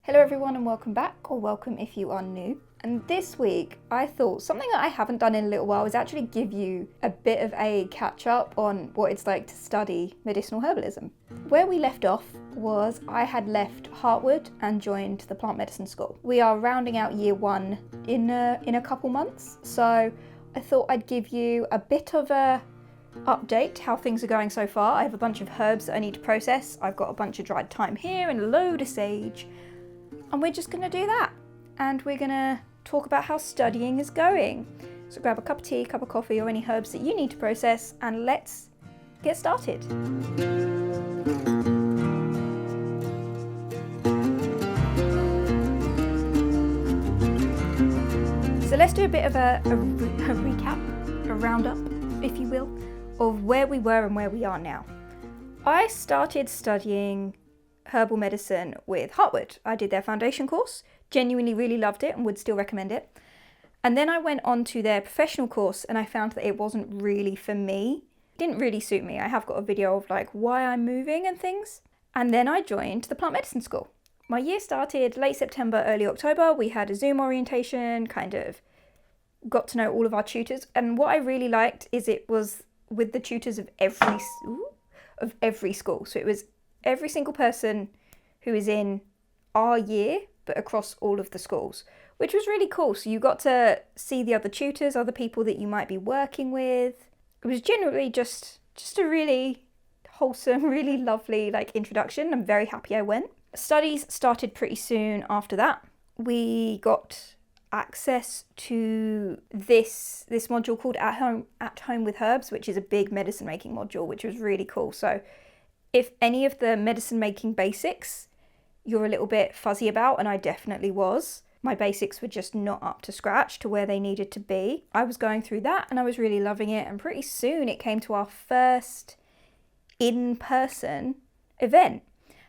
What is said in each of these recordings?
Hello everyone and welcome back, or welcome if you are new. And this week I thought something that I haven't done in a little while is actually give you a bit of a catch up on what it's like to study medicinal herbalism. Where we left off was I had left Hartwood and joined the plant medicine school. We are rounding out year one in a couple months, so I thought I'd give you a bit of a update how things are going so far. I have a bunch of herbs that I need to process. I've got a bunch of dried thyme here and a load of sage. And we're just going to do that. And we're going to talk about how studying is going. So grab a cup of tea, cup of coffee, or any herbs that you need to process, and let's get started. So let's do a bit of a recap, a roundup, if you will, of where we were and where we are now. I started studying herbal medicine with Hartwood. I did their foundation course, genuinely really loved it and would still recommend it. And then I went on to their professional course and I found that it wasn't really for me. It didn't really suit me. I have got a video of like why I'm moving and things. And then I joined the plant medicine school. My year started late September, early October. We had a Zoom orientation, kind of got to know all of our tutors. And what I really liked is it was with the tutors of every school. So it was every single person who is in our year, but across all of the schools, which was really cool. So you got to see the other tutors, other people that you might be working with. It was generally just a really wholesome, really lovely introduction. I'm very happy I went. Studies started pretty soon after that. We got access to this module called At Home with Herbs, which is a big medicine making module, which was really cool. So if any of the medicine making basics you're a little bit fuzzy about, and I definitely was, my basics were just not up to scratch to where they needed to be. I was going through that and I was really loving it, and pretty soon it came to our first in-person event.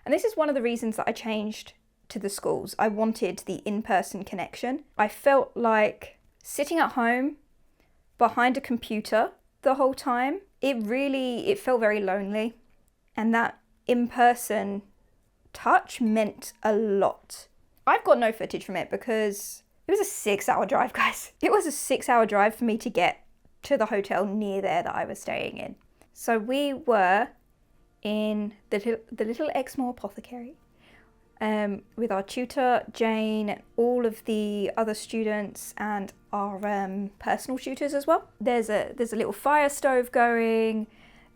And this is one of the reasons that I changed to the schools. I wanted the in-person connection. I felt like sitting at home behind a computer the whole time, it felt very lonely. And that in-person touch meant a lot. I've got no footage from it because it was a 6-hour drive, guys. It was a 6-hour drive for me to get to the hotel near there that I was staying in. So we were in the little Exmoor apothecary with our tutor, Jane, and all of the other students and our personal tutors as well. There's a little fire stove going.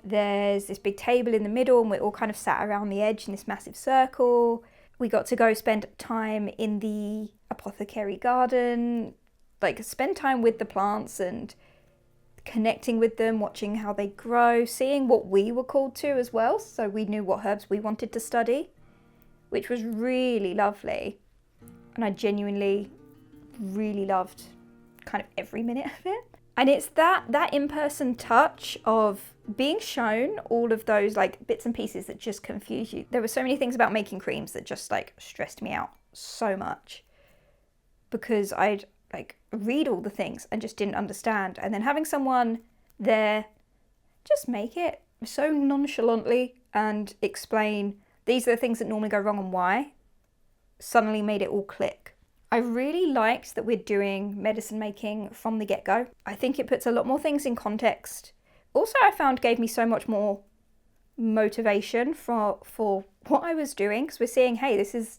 There's this big table in the middle and we're all kind of sat around the edge in this massive circle. We got to go spend time in the apothecary garden, spend time with the plants and connecting with them, watching how they grow, seeing what we were called to as well. So we knew what herbs we wanted to study, which was really lovely. And I genuinely really loved kind of every minute of it. And it's that in-person touch of being shown all of those bits and pieces that just confuse you. There were so many things about making creams that just stressed me out so much because I'd read all the things and just didn't understand. And then having someone there just make it so nonchalantly and explain these are the things that normally go wrong and why, suddenly made it all click. I really liked that we're doing medicine making from the get-go. I think it puts a lot more things in context. Also, I found gave me so much more motivation for what I was doing, because we're seeing, hey, this is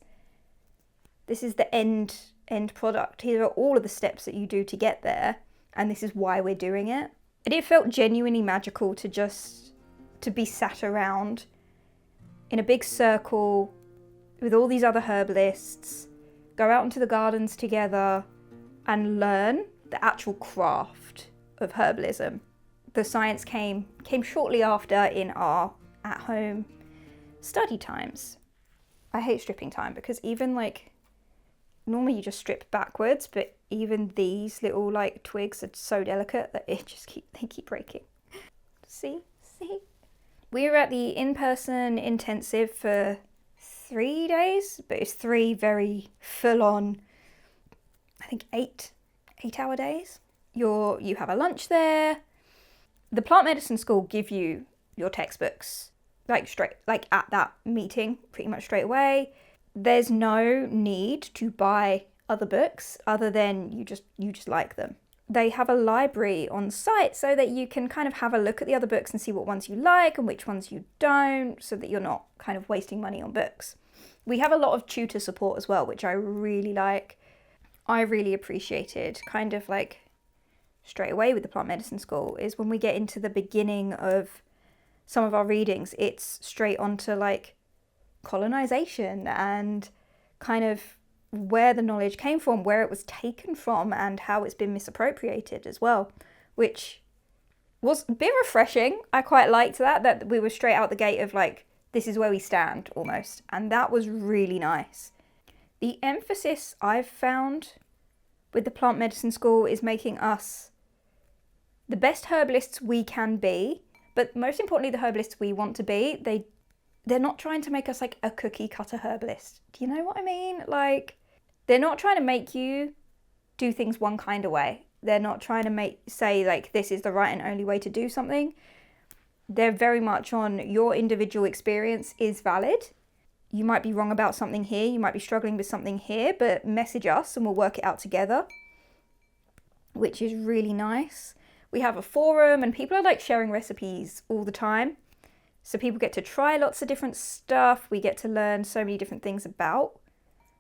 the end product. Here are all of the steps that you do to get there, and this is why we're doing it. And it felt genuinely magical to be sat around in a big circle with all these other herbalists, go out into the gardens together and learn the actual craft of herbalism. The science came shortly after in our at-home study times. I hate stripping time because even normally you just strip backwards, but even these little twigs are so delicate that they keep breaking. See? We were at the in-person intensive for 3 days, but it's 3 very full-on, I think 8-hour days. You have a lunch there. The plant medicine school give you your textbooks straight at that meeting pretty much straight away. there's no need to buy other books other than you just like them. They have a library on site so that you can kind of have a look at the other books and see what ones you like and which ones you don't, so that you're not kind of wasting money on books. We have a lot of tutor support as well, which I really like. I really appreciated kind of like straight away with the plant medicine school is when we get into the beginning of some of our readings, it's straight onto like colonization and kind of where the knowledge came from, where it was taken from, and how it's been misappropriated as well, which was a bit refreshing. I quite liked that we were straight out the gate of like, this is where we stand almost, and that was really nice. The emphasis I've found with the plant medicine school is making us the best herbalists we can be, but most importantly the herbalists we want to be. They're not trying to make us like a cookie cutter herbalist. Do you know what I mean? Like, they're not trying to make you do things one kind of way. They're not trying to say like this is the right and only way to do something. They're very much on your individual experience is valid. You might be wrong about something here, you might be struggling with something here, but message us and we'll work it out together, which is really nice. We have a forum and people are like sharing recipes all the time. So people get to try lots of different stuff. We get to learn so many different things about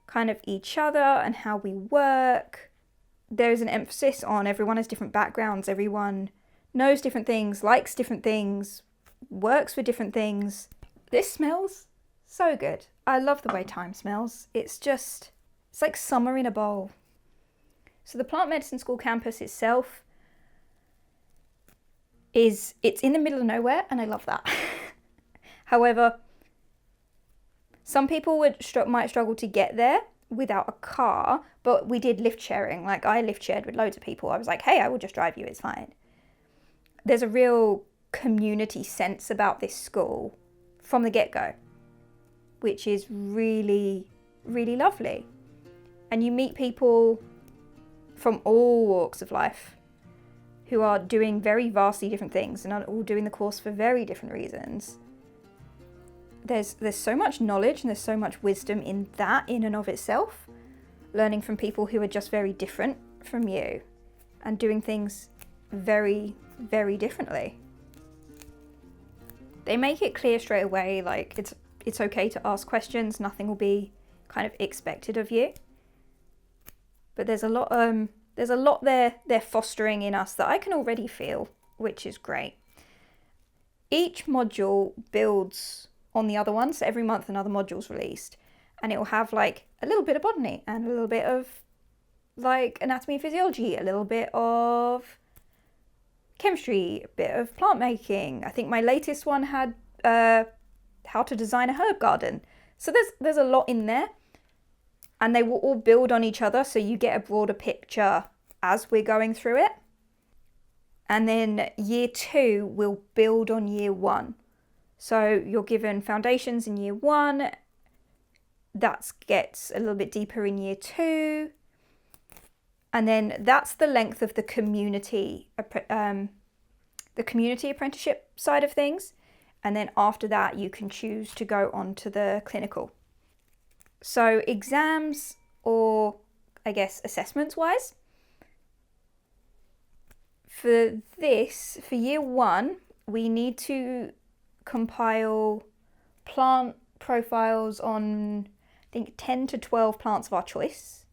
kind of each other and how we work. There's an emphasis on everyone has different backgrounds. Everyone knows different things, likes different things, works with different things. This smells so good. I love the way thyme smells. It's like summer in a bowl. So the Plant Medicine School campus itself it's in the middle of nowhere, and I love that. However, some people might struggle to get there without a car, but we did lift sharing. Like, I lift shared with loads of people. I was like, hey, I will just drive you, it's fine. There's a real community sense about this school from the get-go, which is really, really lovely. And you meet people from all walks of life who are doing very vastly different things and are all doing the course for very different reasons. There's so much knowledge and there's so much wisdom in that in and of itself, learning from people who are just very different from you and doing things very, very differently. They make it clear straight away, like it's okay to ask questions, nothing will be kind of expected of you. But there's a lot they're fostering in us that I can already feel, which is great. Each module builds on the other one, so every month another module's released, and it will have like a little bit of botany and a little bit of like anatomy and physiology, a little bit of chemistry, a bit of plant making. I think my latest one had how to design a herb garden. So there's a lot in there, and they will all build on each other, so you get a broader picture as we're going through it. And then year 2 will build on year 1. So you're given foundations in year 1, that gets a little bit deeper in year 2, and then that's the length of the community apprenticeship side of things. And then after that, you can choose to go on to the clinical. So exams, or I guess assessments wise, for year 1, we need to compile plant profiles on, I think, 10 to 12 plants of our choice.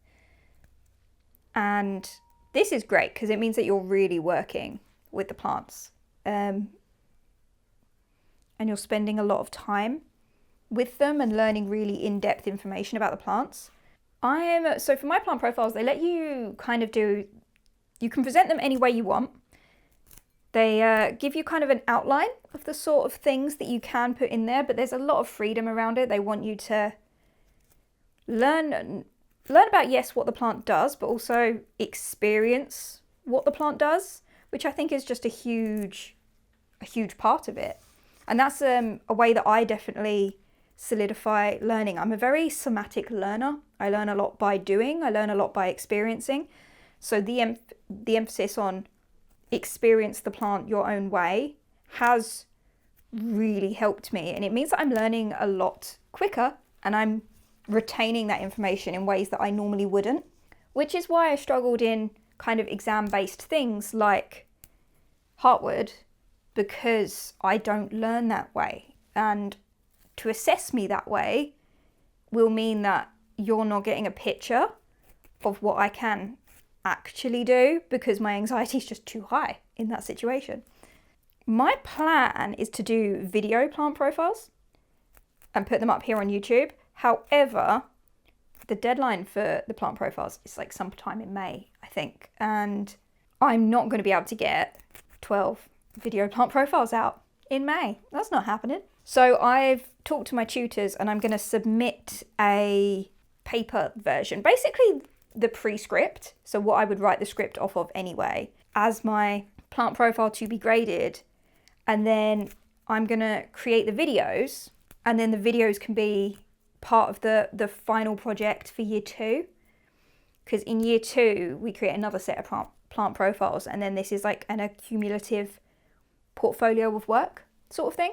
And this is great because it means that you're really working with the plants. And you're spending a lot of time with them and learning really in-depth information about the plants. So for my plant profiles, they let you kind of you can present them any way you want. They give you kind of an outline of the sort of things that you can put in there, but there's a lot of freedom around it. They want you to learn about, yes, what the plant does, but also experience what the plant does, which I think is just a huge part of it. And that's a way that I definitely solidify learning. I'm a very somatic learner. I learn a lot by doing. I learn a lot by experiencing. So the emphasis on experience the plant your own way has really helped me, and it means that I'm learning a lot quicker and I'm retaining that information in ways that I normally wouldn't, which is why I struggled in kind of exam-based things like Hartwood, because I don't learn that way. And to assess me that way will mean that you're not getting a picture of what I can actually do, because my anxiety is just too high in that situation. My plan is to do video plant profiles and put them up here on YouTube. However, the deadline for the plant profiles is like sometime in May, I think. And I'm not going to be able to get 12 video plant profiles out in May. That's not happening. So I've talked to my tutors and I'm going to submit a paper version, basically the pre-script, so what I would write the script off of anyway, as my plant profile to be graded. And then I'm going to create the videos, and then the videos can be part of the final project for year 2. Because in year 2, we create another set of plant profiles, and then this is like an accumulative portfolio of work sort of thing.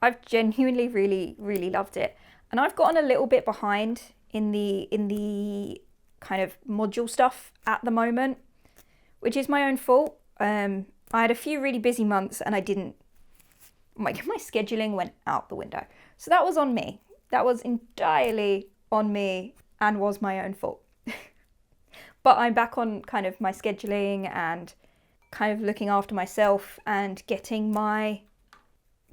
I've genuinely really loved it. And I've gotten a little bit behind in the kind of module stuff at the moment, which is my own fault. I had a few really busy months and my scheduling went out the window. So that was on me. That was entirely on me and was my own fault. But I'm back on kind of my scheduling and kind of looking after myself and getting my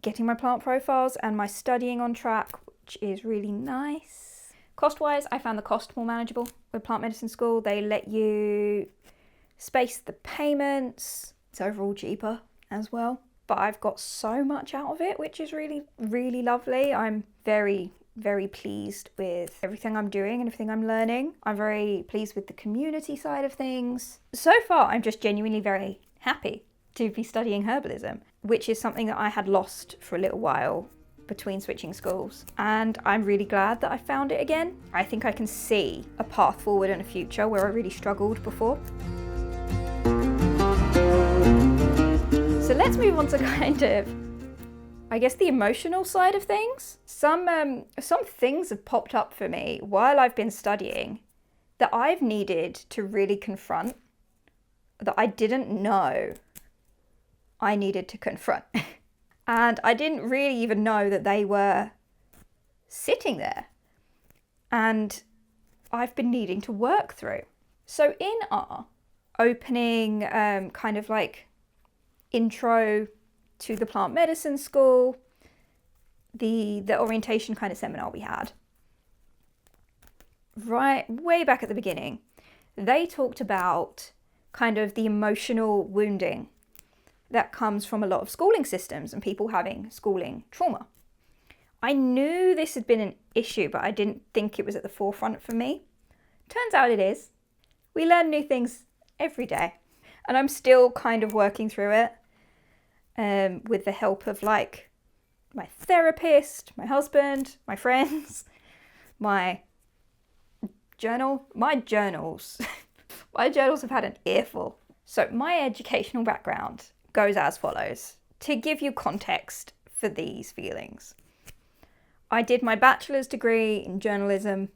plant profiles and my studying on track, which is really nice. Cost-wise, I found the cost more manageable with Plant Medicine School. They let you space the payments. It's overall cheaper as well. But I've got so much out of it, which is really lovely. I'm very pleased with everything I'm doing and everything I'm learning. I'm very pleased with the community side of things. So far, I'm just genuinely very happy to be studying herbalism, which is something that I had lost for a little while between switching schools. And I'm really glad that I found it again. I think I can see a path forward in a future where I really struggled before. So let's move on to kind of, I guess, the emotional side of things. Some things have popped up for me while I've been studying that I've needed to really confront, that I didn't know I needed to confront. And I didn't really even know that they were sitting there. And I've been needing to work through. So in our opening kind of like intro to the Plant Medicine School, the orientation kind of seminar we had, right way back at the beginning, they talked about kind of the emotional wounding that comes from a lot of schooling systems and people having schooling trauma. I knew this had been an issue, but I didn't think it was at the forefront for me. Turns out it is. We learn new things every day. And I'm still kind of working through it with the help of like my therapist, my husband, my friends, my journals. My journals have had an earful. So my educational background goes as follows, to give you context for these feelings. I did my bachelor's degree in journalism.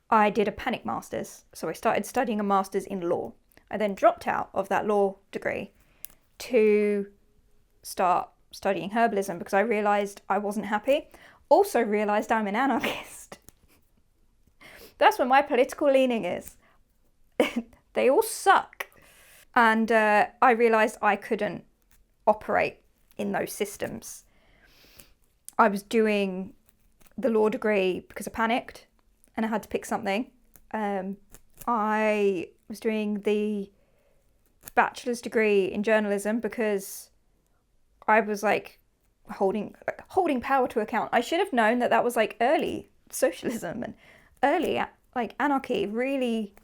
I did a panic master's, so I started studying a master's in law. I then dropped out of that law degree to start studying herbalism because I realised I wasn't happy. Also realised I'm an anarchist. That's what my political leaning is. They all suck. And I realised I couldn't operate in those systems. I was doing the law degree because I panicked and I had to pick something. I was doing the bachelor's degree in journalism because I was like holding power to account. I should have known that was like early socialism and early like anarchy, really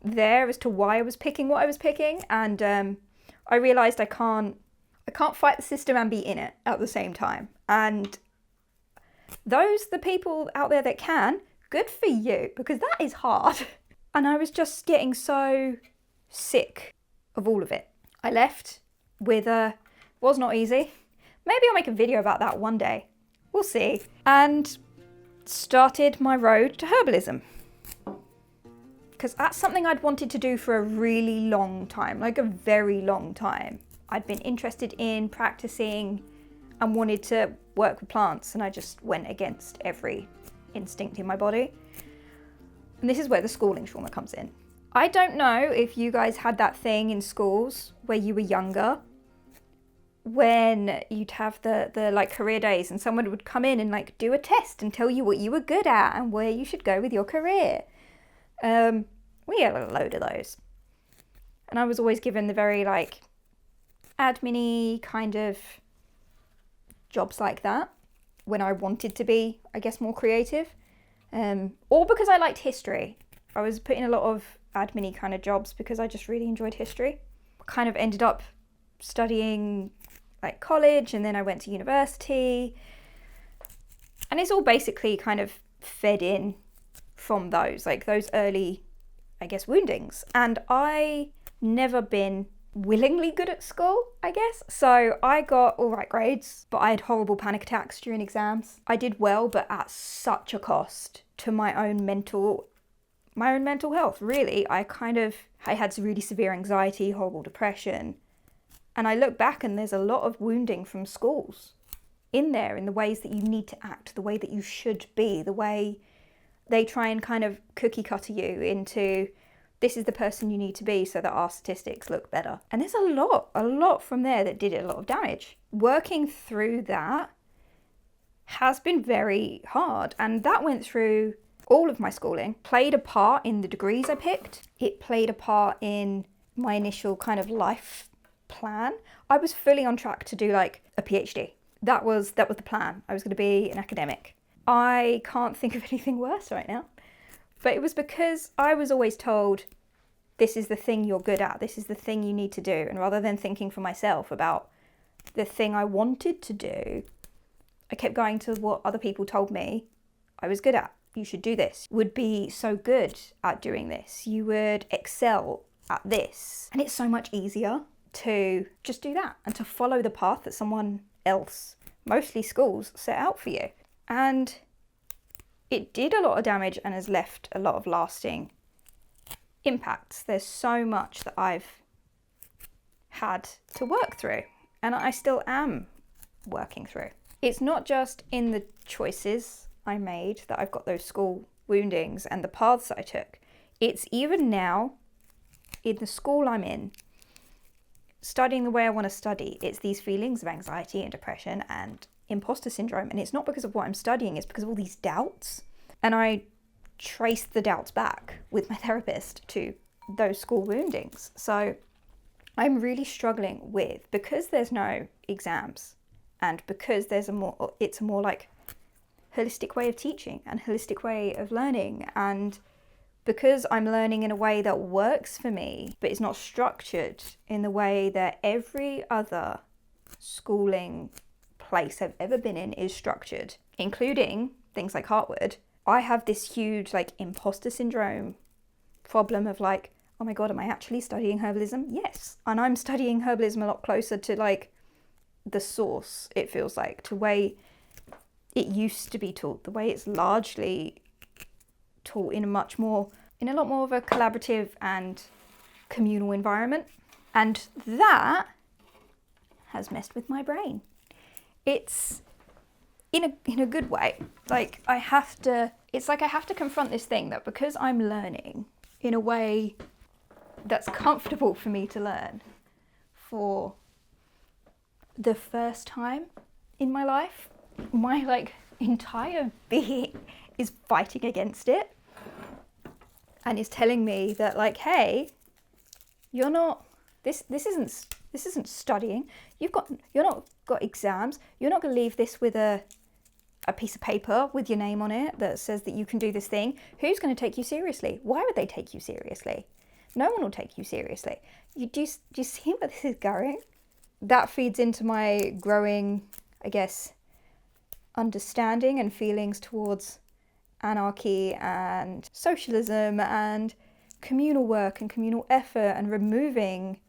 there as to why I was picking what I was picking. And I realised I can't fight the system and be in it at the same time. And the people out there that can, good for you, because that is hard. And I was just getting so sick of all of it. I left with was not easy. Maybe I'll make a video about that one day. We'll see. And started my road to herbalism. Because that's something I'd wanted to do for a really long time, like a very long time. I'd been interested in practicing and wanted to work with plants, and I just went against every instinct in my body. And this is where the schooling trauma comes in. I don't know if you guys had that thing in schools where you were younger, when you'd have the like career days and someone would come in and like do a test and tell you what you were good at and where you should go with your career. We had a load of those. And I was always given the very like admin-y kind of jobs like that when I wanted to be, I guess, more creative. Or because I liked history. I was put in a lot of admin-y kind of jobs because I just really enjoyed history. Kind of ended up studying like college, and then I went to university. And it's all basically kind of fed in from those, like those early, I guess, woundings. And I never been willingly good at school, I guess. So I got all right grades, but I had horrible panic attacks during exams. I did well, but at such a cost to my own mental health, really. I had really severe anxiety, horrible depression. And I look back and there's a lot of wounding from schools in there, in the ways that you need to act, the way that you should be, the way they try and kind of cookie cutter you into this is the person you need to be so that our statistics look better. And there's a lot from there that did a lot of damage. Working through that has been very hard, and that went through all of my schooling. Played a part in the degrees I picked. It played a part in my initial kind of life plan. I was fully on track to do like a PhD. That was the plan. I was going to be an academic. I can't think of anything worse right now. But it was because I was always told, this is the thing you're good at, this is the thing you need to do. And rather than thinking for myself about the thing I wanted to do, I kept going to what other people told me I was good at. You should do this. You would be so good at doing this. You would excel at this. And it's so much easier to just do that and to follow the path that someone else, mostly schools, set out for you. And it did a lot of damage and has left a lot of lasting impacts. There's so much that I've had to work through, and I still am working through. It's not just in the choices I made that I've got those school woundings and the paths that I took. It's even now in the school I'm in, studying the way I want to study. It's these feelings of anxiety and depression and imposter syndrome, and it's not because of what I'm studying, it's because of all these doubts. And I traced the doubts back with my therapist to those school woundings. So I'm really struggling with, because there's no exams and because it's a more like holistic way of teaching and holistic way of learning, and because I'm learning in a way that works for me but it's not structured in the way that every other schooling place I've ever been in is structured, including things like Hartwood. I have this huge like imposter syndrome problem of like, oh my god, am I actually studying herbalism? Yes. And I'm studying herbalism a lot closer to like the source, it feels like, to the way it used to be taught, the way it's largely taught in a lot more of a collaborative and communal environment. And that has messed with my brain. It's in a good way. Like I have to confront this thing that because I'm learning in a way that's comfortable for me to learn for the first time in my life, my like entire being is fighting against it and is telling me that like, hey, you're not, this isn't studying. You're not got exams. You're not going to leave this with a piece of paper with your name on it that says that you can do this thing. Who's going to take you seriously? Why would they take you seriously? No one will take you seriously. Do you see where this is going? That feeds into my growing, I guess, understanding and feelings towards anarchy and socialism and communal work and communal effort, and removing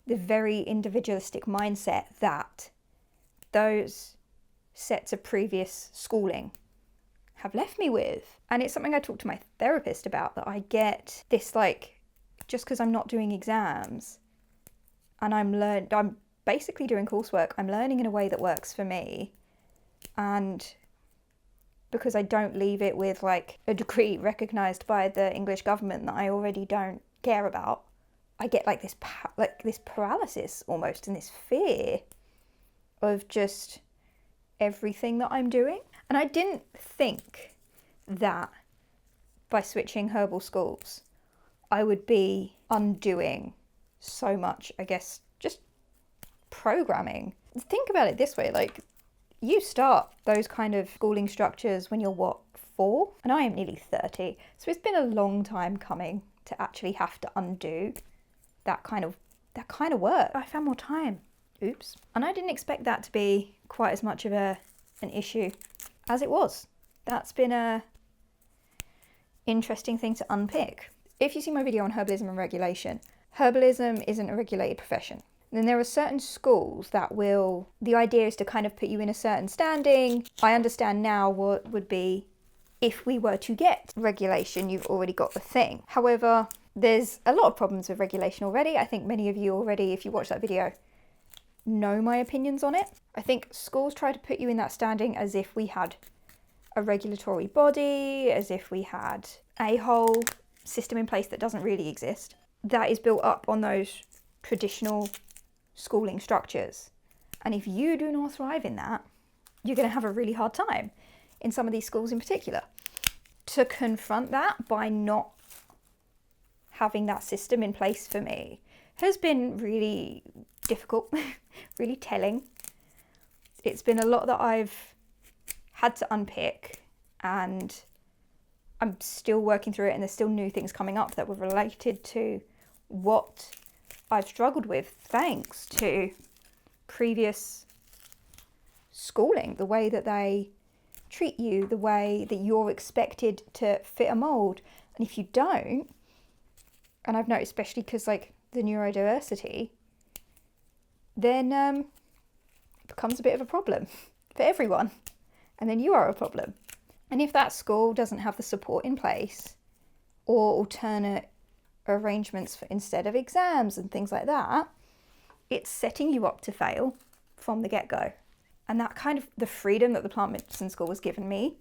the very individualistic mindset that those sets of previous schooling have left me with. And it's something I talk to my therapist about, that I get this, like, just because I'm not doing exams and I'm basically doing coursework, I'm learning in a way that works for me. And because I don't leave it with like a degree recognised by the English government that I already don't care about, I get like this paralysis almost, and this fear of just everything that I'm doing. And I didn't think that by switching herbal schools I would be undoing so much, I guess, just programming. Think about it this way, like, you start those kind of schooling structures when you're, what, 4? And I am nearly 30. So it's been a long time coming to actually have to undo that kind of work. I found more time. Oops. And I didn't expect that to be quite as much of an issue as it was. That's been a interesting thing to unpick. If you see my video on herbalism and regulation, herbalism isn't a regulated profession. Then there are certain schools that the idea is to kind of put you in a certain standing. I understand now what would be, if we were to get regulation, you've already got the thing. However, there's a lot of problems with regulation already. I think many of you already, if you watch that video, know my opinions on it. I think schools try to put you in that standing as if we had a regulatory body, as if we had a whole system in place that doesn't really exist. That is built up on those traditional schooling structures. And if you do not thrive in that, you're going to have a really hard time in some of these schools in particular. To confront that by not having that system in place for me has been really difficult, really telling. It's been a lot that I've had to unpick, and I'm still working through it, and there's still new things coming up that were related to what I've struggled with thanks to previous schooling, the way that they treat you, the way that you're expected to fit a mould. And if you don't, and I've noticed especially because like the neurodiversity, then it becomes a bit of a problem for everyone. And then you are a problem. And if that school doesn't have the support in place, or alternate arrangements for instead of exams and things like that, it's setting you up to fail from the get-go. And that kind of the freedom that the plant medicine school has given me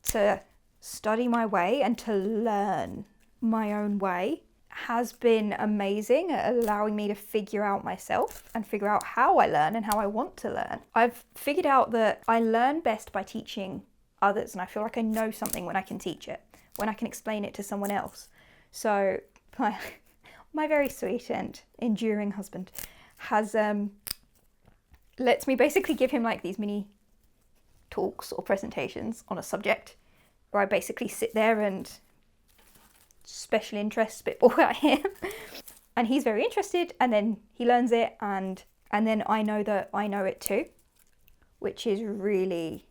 to study my way and to learn my own way has been amazing at allowing me to figure out myself and figure out how I learn and how I want to learn. I've figured out that I learn best by teaching others, and I feel like I know something when I can teach it, when I can explain it to someone else. So my very sweet and enduring husband has lets me basically give him like these mini talks or presentations on a subject where I basically sit there and special interest spitball at him. And he's very interested, and then he learns it, and then I know that I know it too, which is really,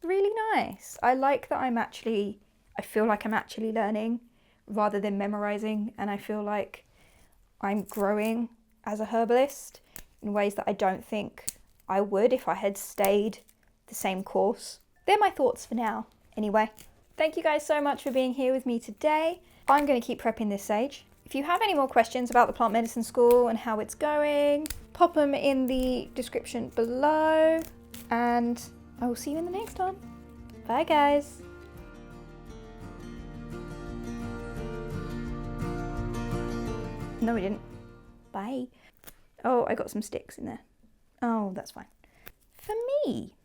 really nice. I like that I feel like I'm actually learning rather than memorizing, and I feel like I'm growing as a herbalist in ways that I don't think I would if I had stayed the same course. They're my thoughts for now. Anyway, thank you guys so much for being here with me today. I'm going to keep prepping this sage. If you have any more questions about the plant medicine school and how it's going, pop them in the description below, and I will see you in the next one. Bye guys. No, we didn't. Bye. Oh, I got some sticks in there. Oh, that's fine. For me.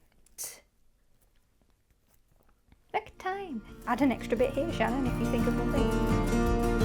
Next time. Add an extra bit here, Shannon, if you think of one thing.